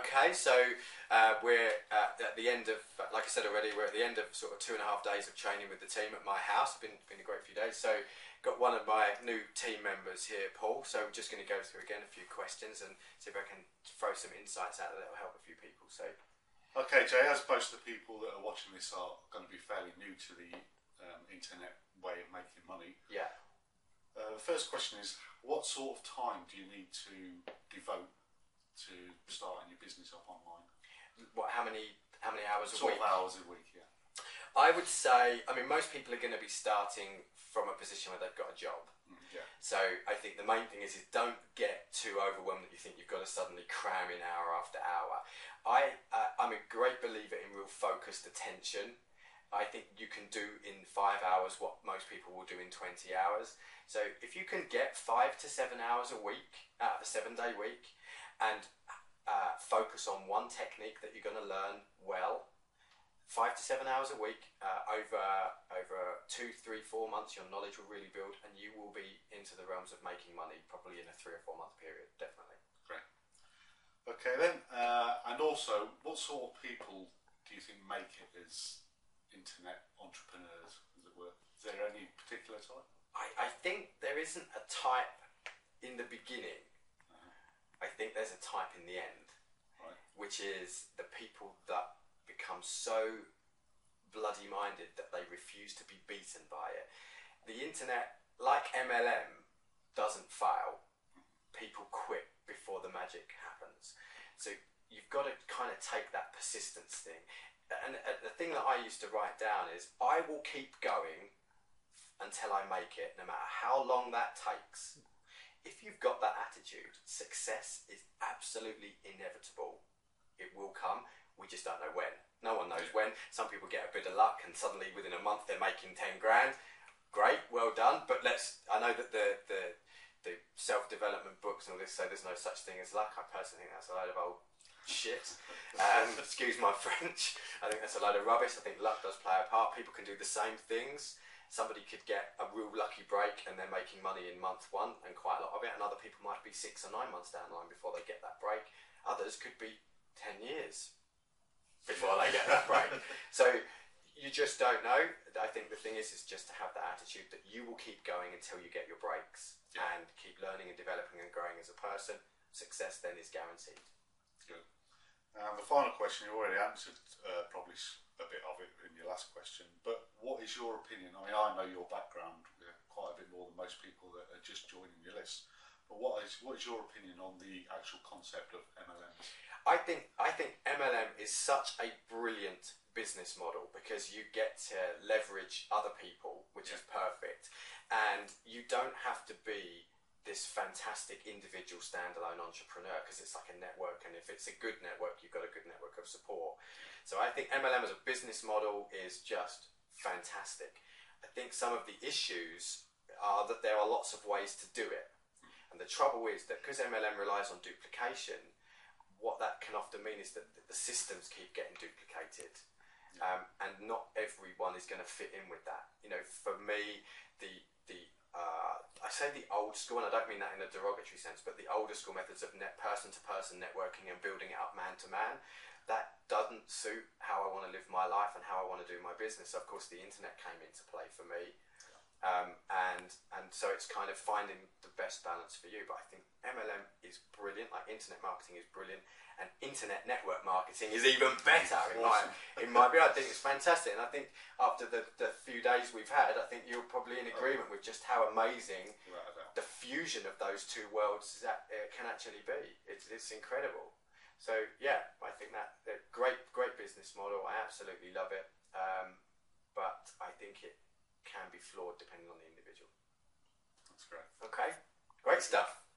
Okay, so we're at the end of, like I said already, we're at the end of sort of 2.5 days of training with the team at my house. Been a great few days. So got one of my new team members here, Paul. So we're just going to go through again a few questions and see if I can throw some insights out that will help a few people. So, okay, Jay, as most of the people that are watching this are going to be fairly new to the internet way of making money. Yeah. The first question is, what sort of time do you need to devote to starting your business up online? What? How many hours a week? 12 hours a week, yeah. I would say, I mean, most people are going to be starting from a position where they've got a job. Yeah. So I think the main thing is don't get too overwhelmed that you think you've got to suddenly cram in hour after hour. I'm a great believer in real focused attention. I think you can do in 5 hours what most people will do in 20 hours. So if you can get 5 to 7 hours a week out of a 7-day week and focus on one technique that you're going to learn well, 5 to 7 hours a week, over 2, 3, 4 months, your knowledge will really build and you will be into the realms of making money probably in a 3 or 4 month period, definitely. Great. Okay then, and also, what sort of people do you think make it as internet entrepreneurs, as it were? Is there any particular type? I think there isn't a type in the beginning. I think there's a type in the end, right, which is the people that become so bloody minded that they refuse to be beaten by it. The internet, like MLM, doesn't fail. People quit before the magic happens. So you've got to kind of take that persistence thing. And the thing that I used to write down is, I will keep going until I make it, no matter how long that takes. If you've got that attitude, success is absolutely inevitable. It will come. We just don't know when. No one knows when. Some people get a bit of luck and suddenly within a month they're making 10 grand. Great, well done. But I know that the self-development books and all this say there's no such thing as luck. I personally think that's a load of old shit. Excuse my French. I think that's a load of rubbish. I think luck does play a part. People can do the same things. Somebody could get a real lucky break and they're making money in month 1 and quite a lot of it, and other people might be 6 or 9 months down the line before they get that break. Others could be 10 years before they get that break. So you just don't know. I think the thing is just to have that attitude that you will keep going until you get your breaks, and keep learning and developing and growing as a person. Success then is guaranteed. Good. The final question, you already answered probably a bit of it in your last question, but what is your opinion? I mean, I know your background quite a bit more than most people that are just joining your list, but what is your opinion on the actual concept of MLMs? I think MLM is such a brilliant business model because you get to leverage other people, which is perfect, and you don't have to be this fantastic individual standalone entrepreneur, because it's like a network, and if it's a good network, you've got a good network of support. So I think MLM as a business model is just fantastic. I think some of the issues are that there are lots of ways to do it, and the trouble is that because MLM relies on duplication, what that can often mean is that the systems keep getting duplicated, and not everyone is going to fit in with that. You know, for me, I say the old school, and I don't mean that in a derogatory sense, but the older school methods of person-to-person networking and building it up man-to-man, that doesn't suit how I want to live my life and how I want to do my business. Of course, the internet came into play for me, and so it's kind of finding the best balance for you. But I think MLM is brilliant, like internet marketing is brilliant, and internet network marketing is even better in my view. I think it's fantastic, and I think after the few days we've had, I think you're probably in agreement with just how amazing the fusion of those two worlds can actually be. It's incredible. So yeah, I think that great business model. I absolutely love it, but I think it can be flawed depending on the individual. That's great. Okay, great stuff.